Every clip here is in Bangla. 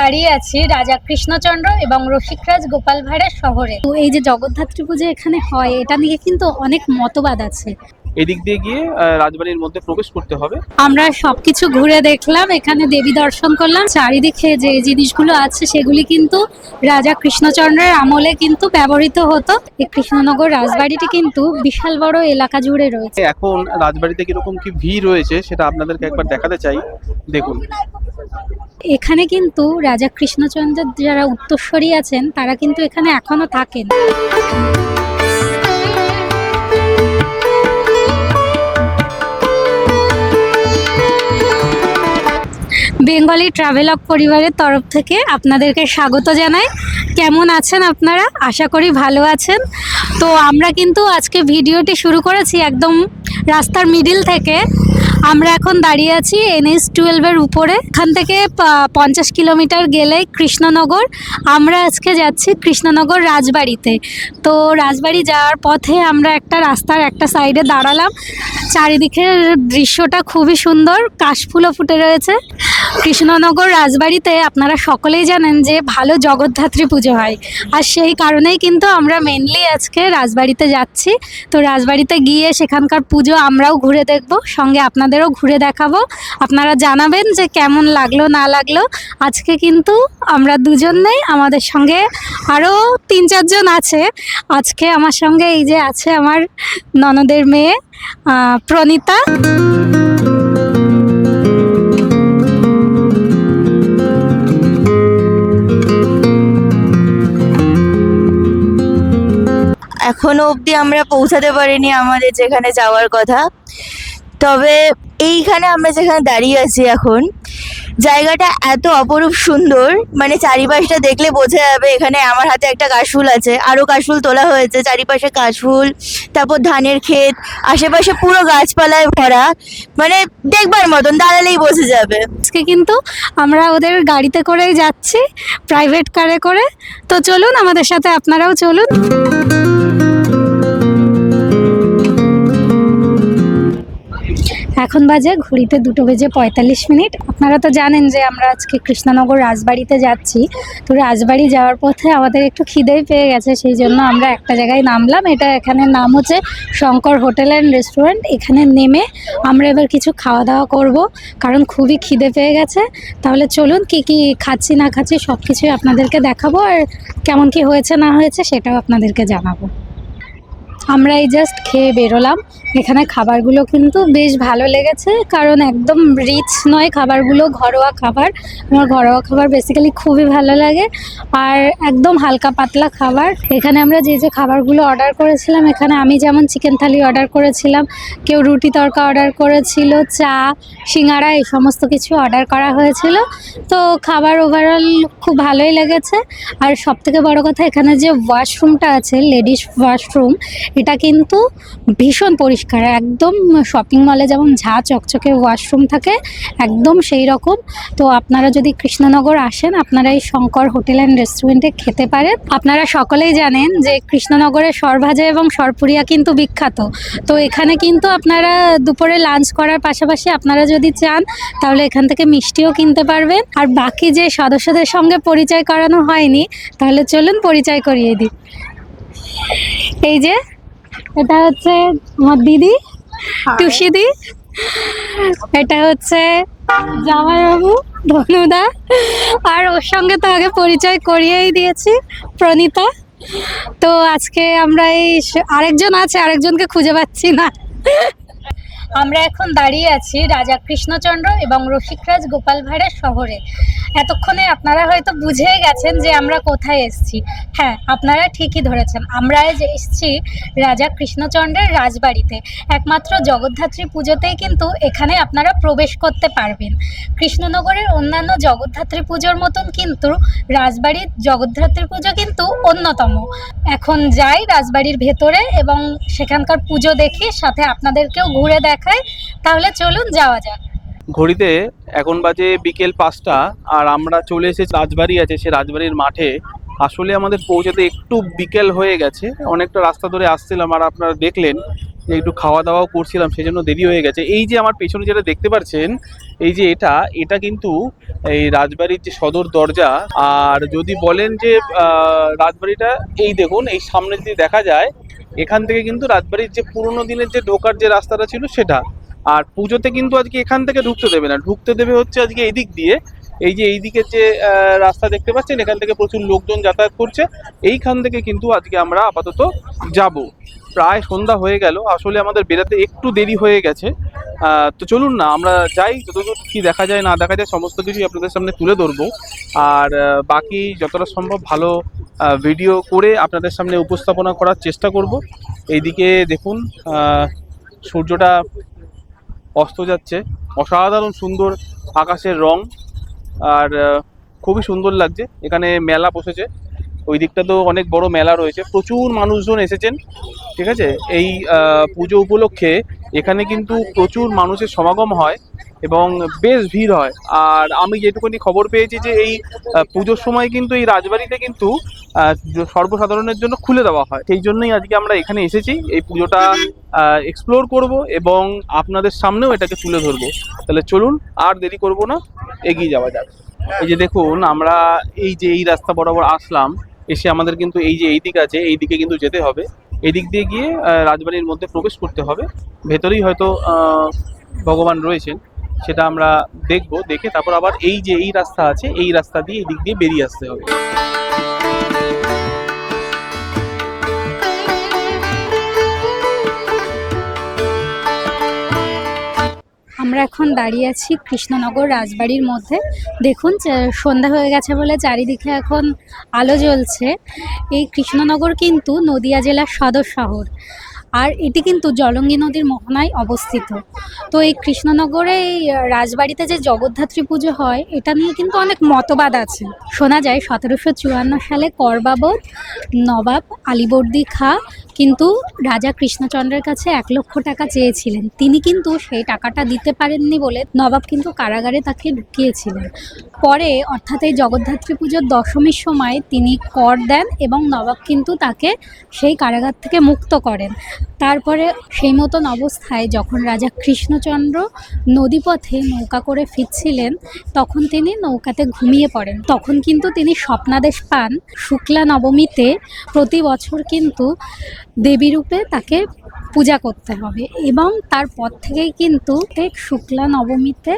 দাঁড়িয়ে আছি রাজা কৃষ্ণচন্দ্র এবং রসিকরাজ গোপাল ভাঁড়ের শহরে। তো এই যে জগদ্ধাত্রী পুজো এখানে হয়, এটা নিয়ে কিন্তু অনেক মতবাদ আছে। এদিক দিয়ে গিয়ে রাজবাড়ির মধ্যে প্রবেশ করতে হবে। আমরা সবকিছু ঘুরে দেখলাম, এখানে দেবী দর্শন করলাম। চারিদিকে যে জিনিসগুলো আছে সেগুলি কিন্তু রাজা কৃষ্ণচন্দ্রের আমলে কিন্তু ব্যবহৃত হতো। এই কৃষ্ণনগর রাজবাড়িটি কিন্তু বিশাল বড় এলাকা জুড়ে রয়েছে। এখন রাজবাড়িতে কিরকম কি ভিড় রয়েছে সেটা আপনাদেরকে একবার দেখাতে চাই, দেখুন। এখানে কিন্তু রাজা কৃষ্ণচন্দ্রের যারা উত্তরসূরি আছেন তারা কিন্তু এখানে এখনো থাকেন। বেঙ্গলি ট্রাভেলগ পরিবারের তরফ থেকে আপনাদেরকে স্বাগত জানাই। কেমন আছেন আপনারা? আশা করি ভালো আছেন। তো আমরা কিন্তু আজকে ভিডিওটি শুরু করেছি একদম রাস্তার মিডিল থেকে। আমরা এখন দাঁড়িয়ে আছি NH-12 উপরে। এখান থেকে 50 কিলোমিটার গেলে কৃষ্ণনগর। আমরা আজকে যাচ্ছি কৃষ্ণনগর রাজবাড়িতে। তো রাজবাড়ি যাওয়ার পথে আমরা একটা রাস্তার একটা সাইডে দাঁড়ালাম। চারিদিকের দৃশ্যটা খুবই সুন্দর, কাশফুলও ফুটে রয়েছে। কৃষ্ণনগর রাজবাড়িতে আপনারা সকলেই জানেন যে ভালো জগদ্ধাত্রী পুজো হয়, আর সেই কারণেই কিন্তু আমরা মেনলি আজকে রাজবাড়িতে যাচ্ছি। তো রাজবাড়িতে গিয়ে সেখানকার পুজো আমরাও ঘুরে দেখব, সঙ্গে আপনাদেরও ঘুরে দেখাবো। আপনারা জানাবেন যে কেমন লাগলো না লাগলো। আজকে কিন্তু আমরা দুজনেই, আমাদের সঙ্গে আরও 3-4 জন আছে। আজকে আমার সঙ্গে এই যে আছে আমার ননদের মেয়ে প্রণীতা। এখনো অবধি আমরা পৌঁছাতে পারিনি আমাদের যেখানে যাওয়ার কথা, তবে এইখানে আমরা যেখানে দাঁড়িয়ে আছি এখন, জায়গাটা এত অপরূপ সুন্দর, মানে চারিপাশটা দেখলে বোঝা যাবে। এখানে আমার হাতে একটা কাশফুল আছে, আরও কাশফুল তোলা হয়েছে, চারিপাশে কাশফুল, তারপর ধানের ক্ষেত, আশেপাশে পুরো গাছপালায় ভরা, মানে দেখবার মতন, দাঁড়ালেই বোঝা যাবে। আজকে কিন্তু আমরা ওদের গাড়িতে করেই যাচ্ছি, প্রাইভেট কারে করে। তো চলুন আমাদের সাথে, আপনারাও চলুন। এখন বাজে ঘড়িতে 2:45। আপনারা তো জানেন যে আমরা আজকে কৃষ্ণনগর রাজবাড়িতে যাচ্ছি। তো রাজবাড়ি যাওয়ার পথে আমাদের একটু খিদেই পেয়ে গেছে, সেই জন্য আমরা একটা জায়গায় নামলাম। এখানে নাম হচ্ছে শঙ্কর হোটেল অ্যান্ড রেস্টুরেন্ট। এখানে নেমে আমরা এবার কিছু খাওয়া দাওয়া করব, কারণ খুবই খিদে পেয়ে গেছে। তাহলে চলুন, কি কি খাচ্ছি না খাচ্ছি সব কিছুই আপনাদেরকে দেখাবো, আর কেমন কি হয়েছে না হয়েছে সেটাও আপনাদেরকে জানাবো। আমরা এই জাস্ট খেয়ে বেরোলাম। এখানে খাবারগুলো কিন্তু বেশ ভালো লেগেছে, কারণ একদম রিচ নয় খাবারগুলো, ঘরোয়া খাবার। আমার ঘরোয়া খাবার বেসিক্যালি খুবই ভালো লাগে, আর একদম হালকা পাতলা খাবার। এখানে আমরা যে যে খাবারগুলো অর্ডার করেছিলাম, এখানে আমি যেমন চিকেন থালি অর্ডার করেছিলাম, কেউ রুটি তড়কা অর্ডার করেছিল, চা, সিঙ্গারা, এই সমস্ত কিছু অর্ডার করা হয়েছিল। তো খাবার ওভারঅল খুব ভালোই লেগেছে। আর সবথেকে বড় কথা, এখানে যে ওয়াশরুমটা আছে, লেডিস ওয়াশরুম, এটা কিন্তু ভীষণ পরিষ্কার, একদম শপিং মলে যেমন ঝাঁ চকচকে ওয়াশরুম থাকে একদম সেই রকম। তো আপনারা যদি কৃষ্ণনগর আসেন, আপনারা এই শঙ্কর হোটেল অ্যান্ড রেস্টুরেন্টে খেতে পারেন। আপনারা সকলেই জানেন যে কৃষ্ণনগরের সরভাজা এবং সরপুরিয়া কিন্তু বিখ্যাত। তো এখানে কিন্তু আপনারা দুপুরে লাঞ্চ করার পাশাপাশি আপনারা যদি চান তাহলে এখান থেকে মিষ্টিও কিনতে পারবেন। আর বাকি যে সদস্যদের সঙ্গে পরিচয় করানো হয়নি, তাহলে চলুন পরিচয় করিয়ে দিই। এই যে এটা হচ্ছে আমার দিদি টুসিদি, এটা হচ্ছে জামাইবাবু ধনুদা, আর ওর সঙ্গে তো আগে পরিচয় করিয়েই দিয়েছি, প্রণীতা। তো আজকে আমরা এই আরেকজন আছে, আরেকজনকে খুঁজে পাচ্ছি না। আমরা এখন দাঁড়িয়ে আছি রাজা কৃষ্ণচন্দ্র এবং রসিকরাজ গোপাল ভাঁড়ের শহরে। এতক্ষণে আপনারা হয়তো বুঝেই গেছেন যে আমরা কোথায় এসেছি। হ্যাঁ, আপনারা ঠিকই ধরেছেন, আমরা যে এসেছি রাজা কৃষ্ণচন্দ্রের রাজবাড়িতে। একমাত্র জগদ্ধাত্রী পুজোতেই কিন্তু এখানে আপনারা প্রবেশ করতে পারবেন। কৃষ্ণনগরের অন্যান্য জগদ্ধাত্রী পুজোর মতন কিন্তু রাজবাড়ির জগদ্ধাত্রী পুজো কিন্তু অন্যতম। এখন যাই রাজবাড়ির ভেতরে এবং সেখানকার পুজো দেখি, সাথে আপনাদেরকেও ঘুরে দেখাই। তাহলে চলুন যাওয়া যাক। ঘড়িতে এখন বাজে বিকেল 5টা, আর আমরা চলে এসেছি রাজবাড়ি আছে, সে রাজবাড়ির মাঠে। আসলে আমাদের পৌঁছাতে একটু বিকেল হয়ে গেছে, অনেকটা রাস্তা ধরে আসছিলাম, আর আপনারা দেখলেন যে একটু খাওয়া দাওয়াও করছিলাম, সেই জন্য দেরি হয়ে গেছে। এই যে আমার পেছনে যেটা দেখতে পাচ্ছেন, এই যে এটা কিন্তু এই রাজবাড়ির যে সদর দরজা। আর যদি বলেন যে রাজবাড়িটা, এই দেখুন এই সামনে যদি দেখা যায়, এখান থেকে কিন্তু রাজবাড়ির যে পুরোনো দিনের যে ঢোকার যে রাস্তাটা ছিল সেটা। আর পুজোতে কিন্তু আজকে এখান থেকে ঢুকতে দেবে না, ঢুকতে দেবে হচ্ছে আজকে এই দিক দিয়ে। এই যে এই দিকের যে রাস্তা দেখতে পাচ্ছেন, এখান থেকে প্রচুর লোকজন যাতায়াত করছে। এইখান থেকে কিন্তু আজকে আমরা আপাতত যাব। প্রায় সন্ধ্যা হয়ে গেল, আসলে আমাদের বেরাতে একটু দেরি হয়ে গেছে। তো চলুন না আমরা যাই, যতদূর কি দেখা যায় না দেখা যায় সমস্ত কিছুই আপনাদের সামনে তুলে ধরবো। আর বাকি যতটা সম্ভব ভালো ভিডিও করে আপনাদের সামনে উপস্থাপনা করার চেষ্টা করব। এইদিকে দেখুন সূর্যটা অস্ত যাচ্ছে, অসাধারণ সুন্দর আকাশের রং। আর খুবই সুন্দর লাগছে। এখানে মেলা বসেছে, ওই দিকটা তো অনেক বড় মেলা রয়েছে, প্রচুর মানুষজন এসেছেন। ঠিক আছে, এই পুজো উপলক্ষে এখানে কিন্তু প্রচুর মানুষের সমাগম হয় এবং বেশ ভিড় হয়। আর আমি যেটুকুনি খবর পেয়েছি যে এই পুজোর সময় কিন্তু এই রাজবাড়িতে কিন্তু সর্বসাধারণের জন্য খুলে দেওয়া হয়। সেই জন্যই আজকে আমরা এখানে এসেছি, এই পুজোটা এক্সপ্লোর করব এবং আপনাদের সামনেও এটাকে তুলে ধরবো। তাহলে চলুন আর দেরি করব না, এগিয়ে যাওয়া যাক। এই যে দেখুন আমরা এই যে এই রাস্তা বরাবর আসলাম, এসে আমাদের কিন্তু এই যে এই দিক আছে, এই দিকে কিন্তু যেতে হবে। এই দিক দিয়ে গিয়ে রাজবাড়ির মধ্যে প্রবেশ করতে হবে। ভেতরেই হয়তো ভগবান রয়েছেন, সেটা আমরা দেখব। দেখে তারপর আবার এই যে এই রাস্তা আছে, এই রাস্তা দিয়ে এই দিক দিয়ে বেরিয়ে আসতে হবে। আমরা এখন দাঁড়িয়ে আছি কৃষ্ণনগর রাজবাড়ির মধ্যে। দেখুন সন্ধ্যা হয়ে গেছে বলে চারিদিকে এখন আলো জ্বলছে। এই কৃষ্ণনগর কিন্তু নদিয়া জেলার সদর শহর, আর এটি কিন্তু জলঙ্গি নদীর মোহনায় অবস্থিত। তো এই কৃষ্ণনগরে এই রাজবাড়িতে যে জগদ্ধাত্রী পুজো হয়, এটা নিয়ে কিন্তু অনেক মতবাদ আছে। শোনা যায় 1754 সালে করবাবদ নবাব আলীবর্দী খাঁ কিন্তু রাজা কৃষ্ণচন্দ্রের কাছে 1 লক্ষ টাকা চেয়েছিলেন। তিনি কিন্তু সেই টাকাটা দিতে পারেননি বলে নবাব কিন্তু কারাগারে তাকে ঢুকিয়েছিলেন। পরে অর্থাৎ এই জগদ্ধাত্রী পুজোর দশমীর সময় তিনি কর দেন এবং নবাব কিন্তু তাকে সেই কারাগার থেকে মুক্ত করেন। তারপরে সেই মতন অবস্থায় যখন রাজা কৃষ্ণচন্দ্র নদীপথে নৌকা করে ফিরছিলেন, তখন তিনি নৌকাতে ঘুমিয়ে পড়েন। তখন কিন্তু তিনি স্বপ্নাদেশ পান শুক্লা নবমীতে প্রতি বছর কিন্তু দেবী রূপে তাকে পূজা করতে হবে, এবং তারপর থেকেই কিন্তু ঠিক শুক্লা নবমীতে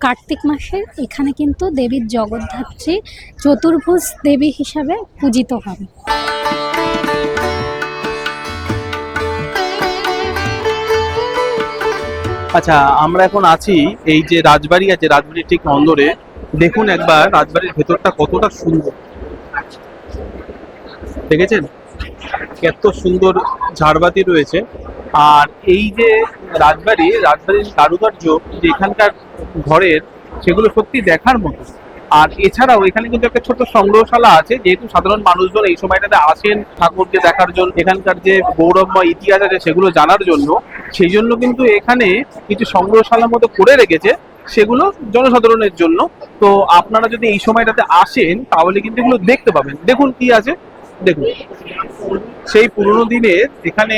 কার্তিক মাসের এখানে কিন্তু দেবীর জগদ্ধাত্রী চতুর্ভুজ দেবী হিসাবে পূজিত হবে। আচ্ছা, আমরা এখন আছি এই যে রাজবাড়ি আছে, রাজবাড়ির ঠিক অন্দরে। দেখুন একবার রাজবাড়ির ভেতরটা কতটা সুন্দর, দেখেছেন কত সুন্দর ঝাড়বাতি রয়েছে। আর এই যে রাজবাড়ির কারুকার্য যে এখানকার ঘরের, সেগুলো সত্যি দেখার মতো। আর এছাড়াও এখানে কিন্তু একটা ছোট্ট সংগ্রহশালা আছে, যেহেতু সাধারণ মানুষজন এই সময়টাতে আসেন ঠাকুরকে দেখার জন্য, এখানকার যে গৌরবময় ইতিহাস আছে সেগুলো জানার জন্য। সেই জন্য কিন্তু এখানে কিছু সংগ্রহশালার মতো করে রেখেছে, সেগুলো জনসাধারণের জন্য। তো আপনারা যদি এই সময়টাতে আসেন তাহলে কিন্তু এগুলো দেখতে পাবেন। দেখুন কি আছে, দেখুন সেই পুরোনো দিনের এখানে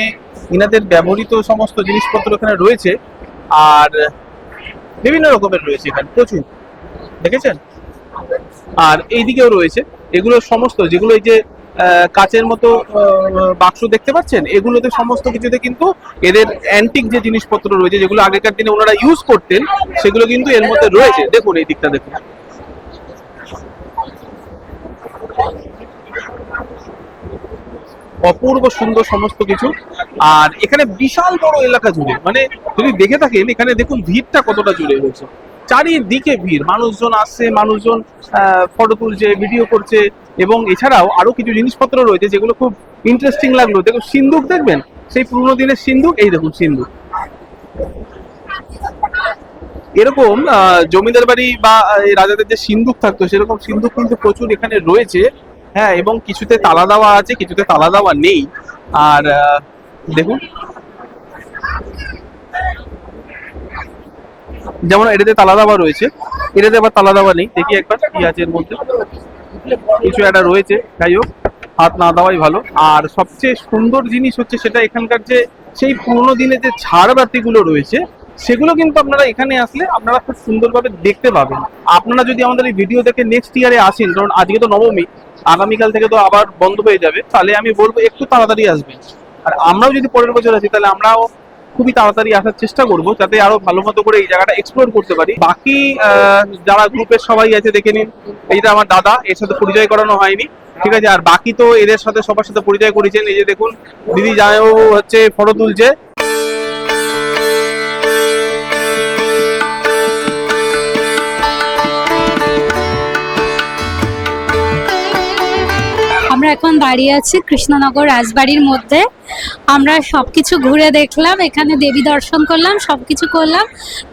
ইনাদের ব্যবহৃত সমস্ত জিনিসপত্র এখানে রয়েছে। আর বিভিন্ন রকমের রয়েছে এখানে প্রচুর, দেখেছেন। আর এইদিকেও রয়েছে এগুলো সমস্ত, যেগুলো এই যে কাচের মতো বাক্স দেখতে পাচ্ছেন, এগুলোতে সমস্ত কিছুতে কিন্তু এদের অ্যান্টিক যে জিনিসপত্র রয়েছে, যেগুলো আগেকার দিনে ওনারা ইউজ করতেন, সেগুলো কিন্তু এর মধ্যে রয়েছে। দেখুন এই দিকটা দেখুন, অপূর্ব সুন্দর সমস্ত কিছু। আর এখানে বিশাল বড় এলাকা জুড়ে, মানে যদি দেখে থাকেন এখানে দেখুন ভিড়টা কতটা জুড়ে রয়েছে, চারিদিকে ভিড়, মানুষজন আসছে, মানুষজন ফটো তুলছে, ভিডিও করছে। এবং এছাড়াও আরো কিছু জিনিসপত্র রয়েছে যেগুলো খুব ইন্টারেস্টিং লাগলো। দেখুন সিন্দুক দেখবেন, সেই পুরোনো দিনের সিন্দুক। এই দেখুন সিন্দুক, এরকম জমিদার বাড়ি বা রাজাদের যে সিন্দুক থাকতো সেরকম সিন্দুক কিন্তু প্রচুর এখানে রয়েছে। হ্যাঁ, এবং কিছুতে তালা দেওয়া আছে, কিছুতে তালা দেওয়া নেই। আর দেখুন, যেমন এটাতে তালা দেওয়া রয়েছে, এটাতে আবার তালা দেওয়া নেই। দেখি একবার কি আছে এর মধ্যে, কিছু একটা রয়েছে। যাই হোক, হাত না দেওয়াই ভালো। আর সবচেয়ে সুন্দর জিনিস হচ্ছে সেটা এখানকার যে সেই পুরোনো দিনের যে ঝাড়বাতিগুলো রয়েছে সেগুলো কিন্তু আপনারা এখানে আসলে আপনারা খুব সুন্দরভাবে দেখতে পাবেন। আপনারা যদি আমাদের এই ভিডিও দেখে নেক্সট ইয়ারে আসেন, কারণ আজকে তো নবমী, আগামীকাল থেকে তো আবার বন্ধ হয়ে যাবে, তাহলে আমি বলবো একটু তাড়াতাড়ি আসবেন। আর আমরাও যদি পরের বছর আসি তাহলে আমরাও খুবই তাড়াতাড়ি আসার চেষ্টা করব, যাতে আরো ভালো মতো করে এই জায়গাটা এক্সপ্লোর করতে পারি। বাকি যারা গ্রুপের সবাই আছে দেখে নিন, এইটা আমার দাদা, এর সাথে পরিচয় করানো হয়নি, ঠিক আছে। আর বাকি তো এদের সাথে সবার সাথে পরিচয় করেছেন। এই যে দেখুন দিদি জামাইবাবু হচ্ছে ফটো তুলছে। আমরা এখন দাঁড়িয়ে আছি কৃষ্ণনগর রাজবাড়ির মধ্যে। আমরা সবকিছু ঘুরে দেখলাম, এখানে দেবী দর্শন করলাম, সবকিছু করলাম।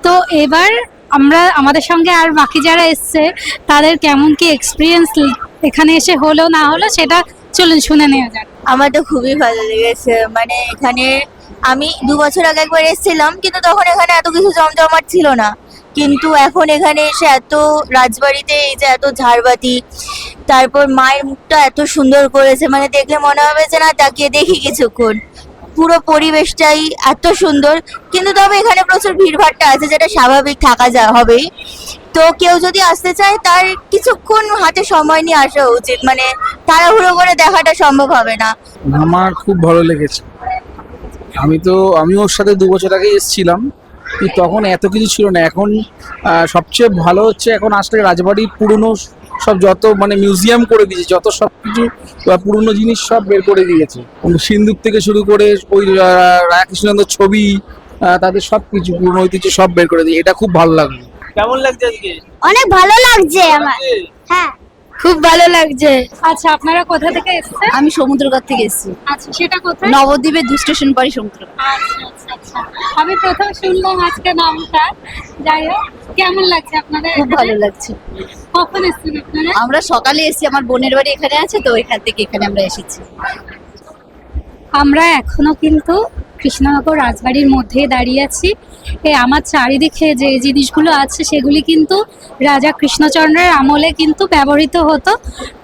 তো এবার আমরা আমাদের সঙ্গে আর বাকি যারা এসছে তাদের কেমন কি এক্সপিরিয়েন্স এখানে এসে হলো না হলো সেটা চলুন শুনে নেওয়া যাক। আমার তো খুবই ভালো লেগেছে। মানে এখানে আমি 2 বছর আগে একবার এসেছিলাম, কিন্তু তখন এখানে এত কিছু জমজমাট ছিল না। কিন্তু এখন এখানে এসে এত রাজবাড়িতে এই যে এত ঝাড়বাতি, তারপর মায়ের মুখটা এত সুন্দর করেছে, মানে দেখলে মনে হবে যে না তাকিয়ে দেখি কিছুক্ষণ। পুরো পরিবেশটাই এত সুন্দর। কিন্তু তবে এখানে প্রচুর ভিড়ভাট্টা আছে, যেটা স্বাভাবিক থাকা হবেই। তো কেউ যদি আসতে চায় তার কিছুক্ষণ হাতে সময় নিয়ে আসা উচিত, মানে তাড়াহুড়ো করে দেখাটা সম্ভব হবে না। আমার খুব ভালো লেগেছে। আমি ওর সাথে 2 বছর আগে এসেছিলাম, কিন্তু তখন এত কিছু ছিল না। এখন সবচেয়ে ভালো হচ্ছে, এখন আসলে রাজবাড়ির পুরনো সব যত মানে মিউজিয়াম করে দিয়েছে, যত সব কিছু পুরনো জিনিস সব বের করে দিয়েছে। সিন্দুক থেকে শুরু করে ওই রাধাকৃষ্ণের ছবি, তাদের সব কিছু পুরনো ঐতিহ্য সব বের করে দিয়েছে। এটা খুব ভালো লাগলো। কেমন লাগছে আজকে? অনেক ভালো লাগছে আমার। হ্যাঁ, খুব ভালো লাগছে। আচ্ছা, আপনারা কোথা থেকে এসেছেন? আমি সমুদ্রঘাট থেকে এসেছি। আচ্ছা, সেটা কোথায়? নবদ্বীপের 2 স্টেশন পরে সমুদ্রঘাট। আচ্ছা আচ্ছা আচ্ছা, আমি প্রথম শুনলাম আজকে নামটা। যাই হোক, কেমন লাগছে আপনাদের? খুব ভালো লাগছে। কখন এসেছেন আপনারা? আমরা সকালে এসেছি, আমার বোনের বাড়ি এখানে আছে, তো এখান থেকে এখানে আমরা এসেছি। আমরা এখনো কিন্তু কৃষ্ণনগর রাজবাড়ির মধ্যেই দাঁড়িয়ে আছি। আমার চারিদিকে যে জিনিসগুলো আছে সেগুলি কিন্তু রাজা কৃষ্ণচন্দ্রের আমলে কিন্তু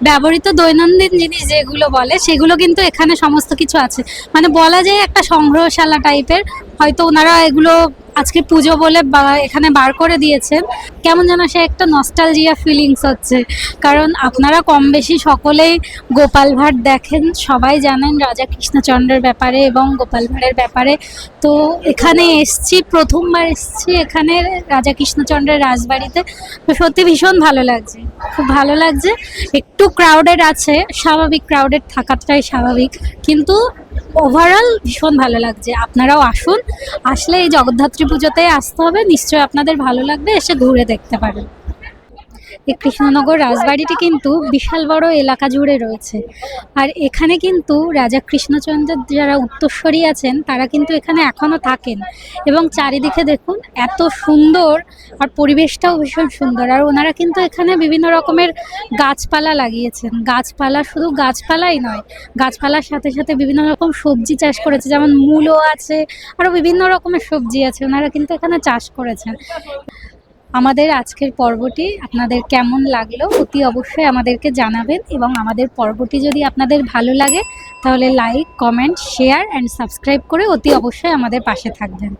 ব্যবহৃত দৈনন্দিন জিনিস যেগুলো বলে সেগুলো কিন্তু এখানে সমস্ত কিছু আছে। মানে বলা যায় একটা সংগ্রহশালা টাইপের। হয়তো ওনারা এগুলো আজকে পুজো বলে এখানে বার করে দিয়েছেন। কেমন যেন সে একটা নস্টালজিয়া ফিলিংস হচ্ছে, কারণ আপনারা কম বেশি সকলেই গোপাল ভাঁড় দেখেন, সবাই জানেন রাজা কৃষ্ণচন্দ্রের ব্যাপারে এবং গোপাল ভাঁড়ের ব্যাপারে। তো এখানে এসছি, প্রথমবার এসছি এখানে রাজা কৃষ্ণচন্দ্রের রাজবাড়িতে। তো সত্যি ভীষণ ভালো লাগছে, খুব ভালো লাগছে। একটু ক্রাউডেড আছে, স্বাভাবিক, ক্রাউডেড থাকাটাই স্বাভাবিক, কিন্তু ওভারঅল ভীষণ ভালো লাগছে। আপনারাও আসুন, আসলে এই জগদ্ধাত্রী পুজোতে আসতে হবে, নিশ্চয়ই আপনাদের ভালো লাগবে, এসে ঘুরে দেখতে পারেন। এই কৃষ্ণনগর রাজবাড়িটি কিন্তু বিশাল বড় এলাকা জুড়ে রয়েছে। আর এখানে কিন্তু রাজা কৃষ্ণচন্দ্রের যারা উত্তরসূরি আছেন তারা কিন্তু এখানে এখনো থাকেন। এবং চারিদিকে দেখুন এত সুন্দর, আর পরিবেশটাও ভীষণ সুন্দর। আর ওনারা কিন্তু এখানে বিভিন্ন রকমের গাছপালা লাগিয়েছেন। গাছপালা, শুধু গাছপালাই নয়, গাছপালার সাথে সাথে বিভিন্ন রকম সবজি চাষ করেছে, যেমন মূলো আছে, আরও বিভিন্ন রকমের সবজি আছে, ওনারা কিন্তু এখানে চাষ করেছেন। আমাদের আজকের পর্বটি আপনাদের কেমন লাগলো অতি অবশ্যই আমাদেরকে জানাবেন। এবং আমাদের পর্বটি যদি আপনাদের ভালো লাগে তাহলে like, comment, share and subscribe করে অতি অবশ্যই আমাদের পাশে থাকবেন।